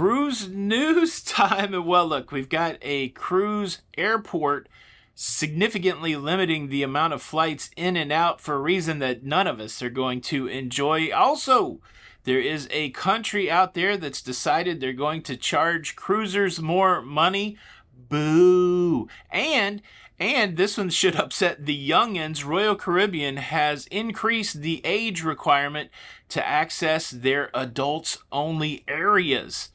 Cruise news time. Well, look, we've got a cruise airport significantly limiting the amount of flights in and out for a reason that none of us are going to enjoy. Also, there is a country out there that's decided they're going to charge cruisers more money. Boo. And this one should upset the youngins. Royal Caribbean has increased the age requirement to access their adults-only areas.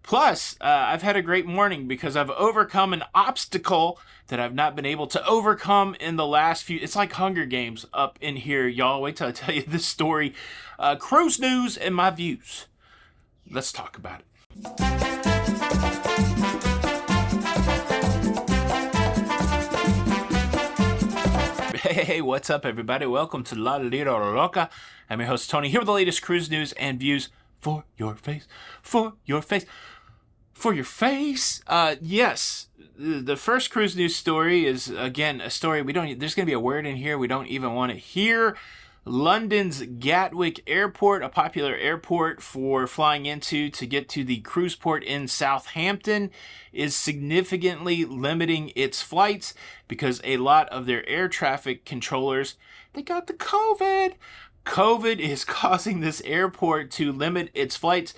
Plus, I've had a great morning because I've overcome an obstacle that I've not been able to overcome in the last few... It's like Hunger Games up in here, y'all. Wait till I tell you this story. Cruise news and my views. Let's talk about it. Hey, what's up, everybody? Welcome to La Lira Loca. I'm your host, Tony, here with the latest cruise news and views for your face. For your face. For your face? Yes. The first cruise news story is, again, a story there's going to be a word in here we don't even want to hear. London's Gatwick Airport, a popular airport for flying into to get to the cruise port in Southampton, is significantly limiting its flights because a lot of their air traffic controllers, they got the COVID. COVID is causing this airport to limit its flights.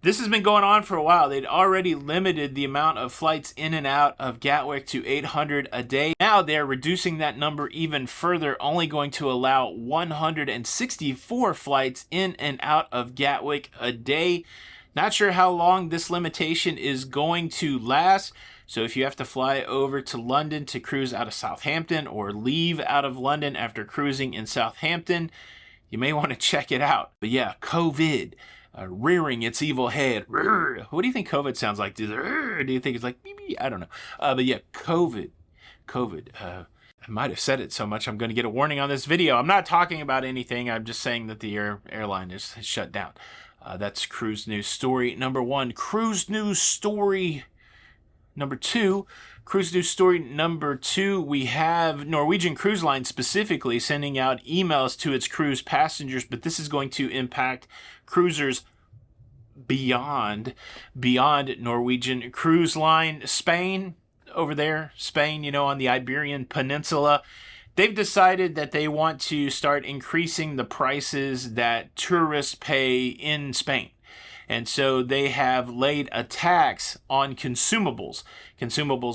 This has been going on for a while. They'd already limited the amount of flights in and out of Gatwick to 800 a day. Now they're reducing that number even further, only going to allow 164 flights in and out of Gatwick a day. Not sure how long this limitation is going to last. So if you have to fly over to London to cruise out of Southampton or leave out of London after cruising in Southampton, you may want to check it out. But yeah, COVID. Rearing its evil head. What do you think COVID sounds like? Do you think it's like beep, beep? I don't know. But yeah, COVID. I might have said it so much I'm going to get a warning on this video. I'm not talking about anything. I'm just saying that the airline is shut down. That's cruise news story number one. Cruise news story number two. Cruise news story number two, we have Norwegian Cruise Line specifically sending out emails to its cruise passengers, but this is going to impact cruisers beyond Norwegian Cruise Line. Spain, over there, Spain, on the Iberian Peninsula, they've decided that they want to start increasing the prices that tourists pay in Spain. And so they have laid a tax on consumables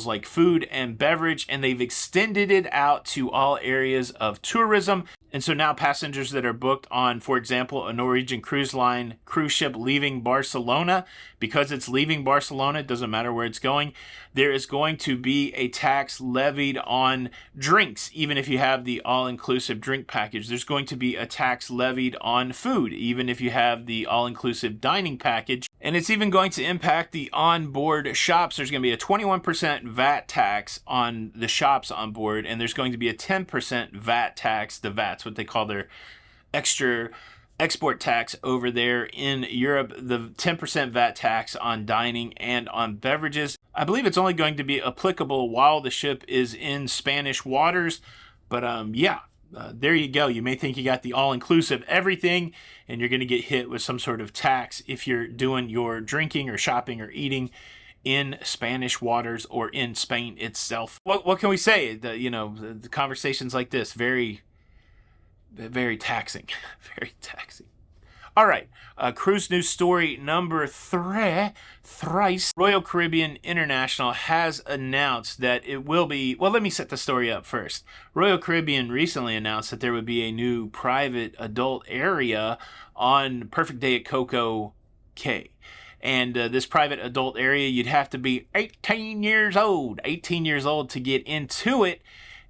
like food and beverage, and they've extended it out to all areas of tourism. And so now passengers that are booked on, for example, a Norwegian Cruise Line cruise ship leaving Barcelona, because it's leaving Barcelona, it doesn't matter where it's going, there is going to be a tax levied on drinks. Even if you have the all-inclusive drink package, there's going to be a tax levied on food, even if you have the all-inclusive dining package. And it's even going to impact the onboard shops. There's going to be a 21% VAT tax on the shops on board, and there's going to be a 10% VAT tax. The VAT's what they call their extra export tax over there in Europe. The 10% VAT tax on dining and on beverages. I believe it's only going to be applicable while the ship is in Spanish waters. But there you go. You may think you got the all-inclusive everything, and you're going to get hit with some sort of tax if you're doing your drinking or shopping or eating in Spanish waters or in Spain itself. What can we say? The conversations like this, very, very taxing. Very taxing. All right, cruise news story number thrice. Royal Caribbean International has announced that it will be... Well, let me set the story up first. Royal Caribbean recently announced that there would be a new private adult area on Perfect Day at Coco Cay. And this private adult area, you'd have to be 18 years old to get into it.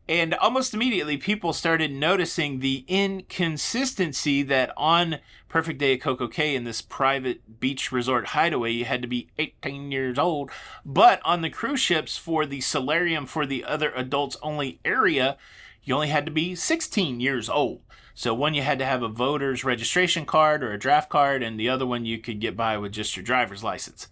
And almost immediately, people started noticing the inconsistency that on Perfect Day at Coco Cay, in this private beach resort hideaway, you had to be 18 years old. But on the cruise ships for the solarium, for the other adults only area, you only had to be 16 years old. So one, you had to have a voter's registration card or a draft card, and the other one you could get by with just your driver's license.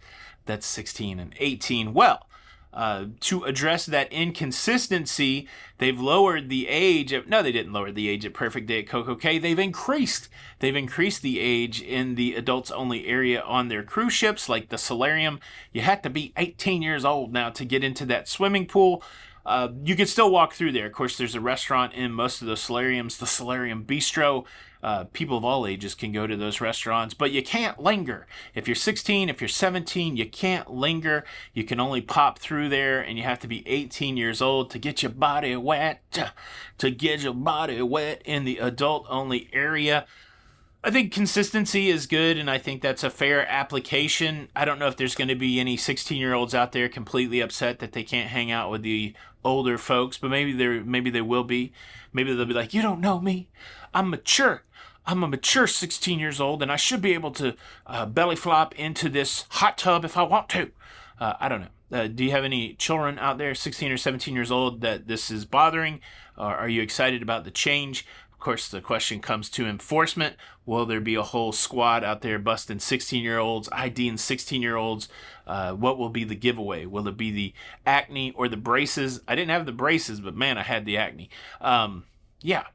That's 16 and 18. Well, To address that inconsistency, they've lowered the age of, no, they didn't lower the age at Perfect Day at CocoCay. They've increased the age in the adults only area on their cruise ships, like the Solarium. You have to be 18 years old now to get into that swimming pool. You can still walk through there. Of course, there's a restaurant in most of the Solariums, the Solarium Bistro. People of all ages can go to those restaurants, but you can't linger. If you're 16, if you're 17, you can't linger. You can only pop through there, and you have to be 18 years old to get your body wet, to get your body wet in the adult-only area. I think consistency is good, and I think that's a fair application. I don't know if there's going to be any 16-year-olds out there completely upset that they can't hang out with the older folks, but maybe they will be. Maybe they'll be like, you don't know me. I'm mature. I'm a mature 16 years old, and I should be able to belly flop into this hot tub if I want to. I don't know. Do you have any children out there, 16 or 17 years old, that this is bothering? Are you excited about the change? Of course, the question comes to enforcement. Will there be a whole squad out there busting 16-year-olds, IDing 16-year-olds? What will be the giveaway? Will it be the acne or the braces? I didn't have the braces, but man, I had the acne. Yeah.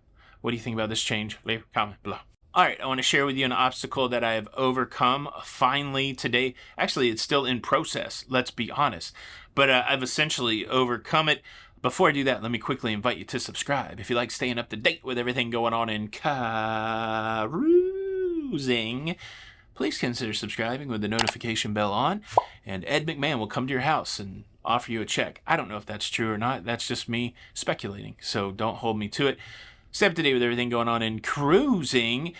What do you think about this change? Leave a comment below. All right, I want to share with you an obstacle that I have overcome finally today. Actually, it's still in process, let's be honest. But I've essentially overcome it. Before I do that, let me quickly invite you to subscribe. If you like staying up to date with everything going on in cruising, please consider subscribing with the notification bell on, and Ed McMahon will come to your house and offer you a check. I don't know if that's true or not. That's just me speculating, so don't hold me to it. Stay up to date with everything going on in cruising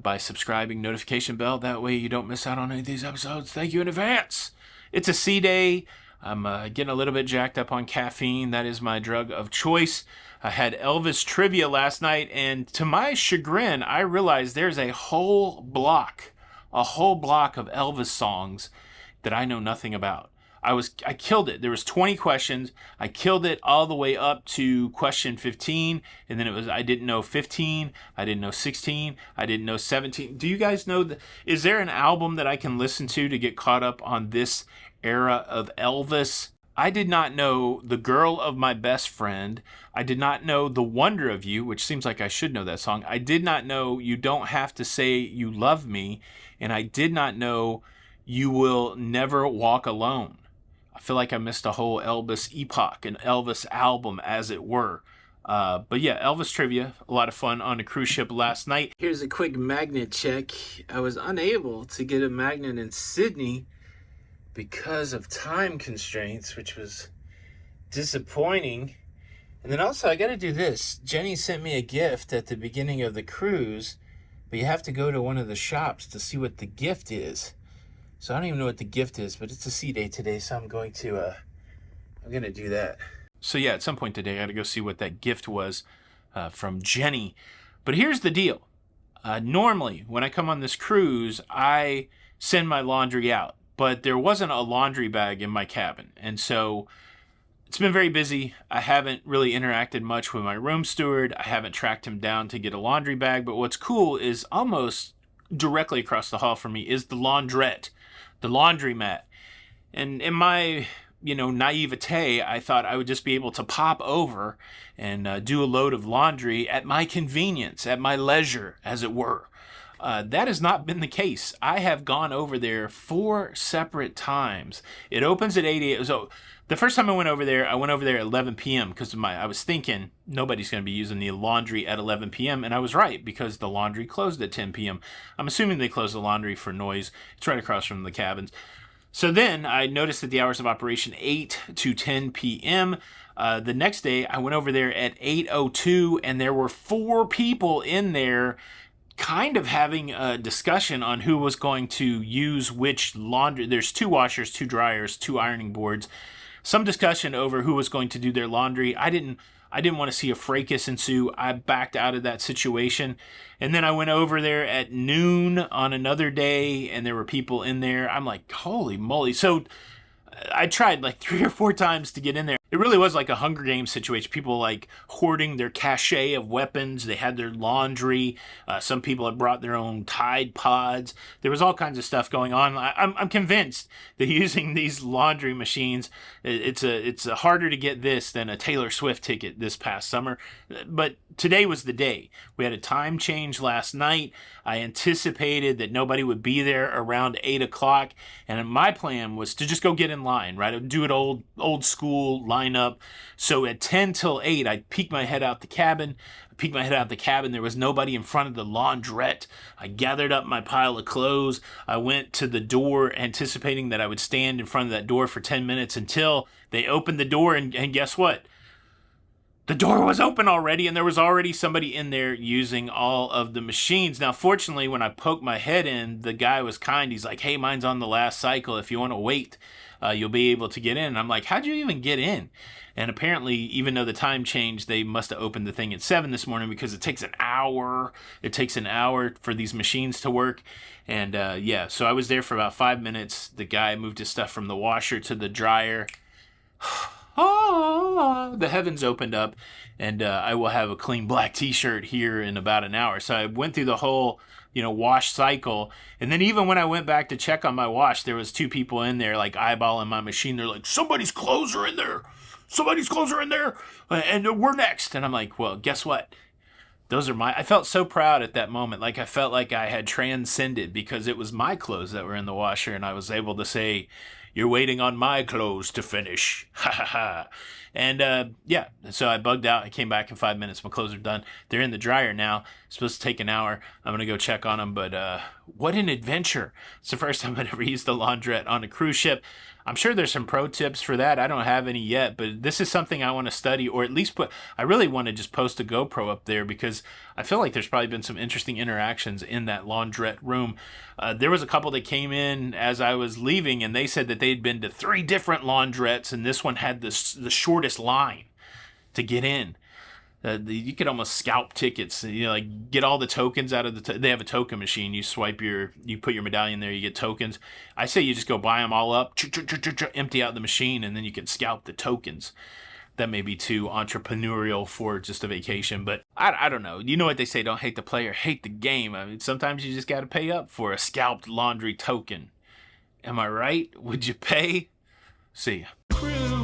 by subscribing, notification bell. That way you don't miss out on any of these episodes. Thank you in advance. It's a sea day. I'm getting a little bit jacked up on caffeine. That is my drug of choice. I had Elvis trivia last night, and to my chagrin, I realized there's a whole block of Elvis songs that I know nothing about. I killed it. There was 20 questions. I killed it all the way up to question 15, and then I didn't know 15, I didn't know 16, I didn't know 17. Do you guys know is there an album that I can listen to get caught up on this era of Elvis? I did not know The Girl of My Best Friend. I did not know The Wonder of You, which seems like I should know that song. I did not know You Don't Have to Say You Love Me, and I did not know You Will Never Walk Alone. I feel like I missed a whole Elvis epoch, an Elvis album, as it were. But yeah, Elvis trivia, a lot of fun on a cruise ship last night. Here's a quick magnet check. I was unable to get a magnet in Sydney because of time constraints, which was disappointing. And then also, I got to do this. Jenny sent me a gift at the beginning of the cruise, but you have to go to one of the shops to see what the gift is. So I don't even know what the gift is, but it's a sea day today, so I'm going to do that. So yeah, at some point today, I got to go see what that gift was from Jenny. But here's the deal. Normally, when I come on this cruise, I send my laundry out, but there wasn't a laundry bag in my cabin. And so it's been very busy. I haven't really interacted much with my room steward. I haven't tracked him down to get a laundry bag. But what's cool is almost directly across the hall from me is the laundrette, the laundromat. And in my, naivete, I thought I would just be able to pop over and do a load of laundry at my convenience, at my leisure, as it were. That has not been the case. I have gone over there 4 separate times. It opens at 8 a.m. So the first time I went over there at 11 p.m. because I was thinking nobody's going to be using the laundry at 11 p.m. And I was right, because the laundry closed at 10 p.m. I'm assuming they closed the laundry for noise. It's right across from the cabins. So then I noticed that the hours of operation 8 to 10 p.m. The next day I went over there at 8:02, and there were 4 people in there kind of having a discussion on who was going to use which laundry. There's 2 washers, 2 dryers, 2 ironing boards. Some discussion over who was going to do their laundry. I didn't want to see a fracas ensue. I backed out of that situation. And then I went over there at noon on another day, and there were people in there. I'm like, holy moly. So I tried like 3 or 4 times to get in there. it really was like a Hunger Games situation. People like hoarding their cache of weapons. They had their laundry. Some people had brought their own Tide Pods. There was all kinds of stuff going on. I'm convinced that using these laundry machines, it's harder to get this than a Taylor Swift ticket this past summer. But today was the day. We had a time change last night. I anticipated that nobody would be there around 8 o'clock, and my plan was to just go get in line, right? I'd do it old school lineup. So at 10 till 8, I'd peek my head out the cabin. There was nobody in front of the laundrette. I gathered up my pile of clothes. I went to the door anticipating that I would stand in front of that door for 10 minutes until they opened the door, and guess what? The door was open already, and there was already somebody in there using all of the machines. Now, fortunately, when I poked my head in, the guy was kind. He's like, hey, mine's on the last cycle. If you want to wait, you'll be able to get in. And I'm like, how'd you even get in? And apparently, even though the time changed, they must have opened the thing at 7 this morning because it takes an hour. It takes an hour for these machines to work. And yeah, so I was there for about 5 minutes. The guy moved his stuff from the washer to the dryer. The heavens opened up, and I will have a clean black t-shirt here in about an hour. So I went through the whole, wash cycle. And then even when I went back to check on my wash, there was 2 people in there, like, eyeballing my machine. They're like, somebody's clothes are in there. And we're next. And I'm like, well, guess what? Those are I felt so proud at that moment. Like, I felt like I had transcended because it was my clothes that were in the washer, and I was able to say, you're waiting on my clothes to finish. Ha ha ha. And yeah, so I bugged out. I came back in 5 minutes. My clothes are done. They're in the dryer now. It's supposed to take an hour. I'm going to go check on them. But what an adventure. It's the first time I've ever used the laundrette on a cruise ship. I'm sure there's some pro tips for that. I don't have any yet, but this is something I want to study, or at least I really want to just post a GoPro up there because I feel like there's probably been some interesting interactions in that laundrette room. There was a couple that came in as I was leaving, and they said that they'd been to 3 different laundrettes, and this one had the shortest line to get in. You could almost scalp tickets, like get all the tokens out of they have a token machine. You put your medallion there, you get tokens. I say you just go buy them all up, empty out the machine, and then you can scalp the tokens. That may be too entrepreneurial for just a vacation, but I don't know. You know what they say, don't hate the player, hate the game. I mean, sometimes you just got to pay up for a scalped laundry token. Am I right? Would you pay? See ya.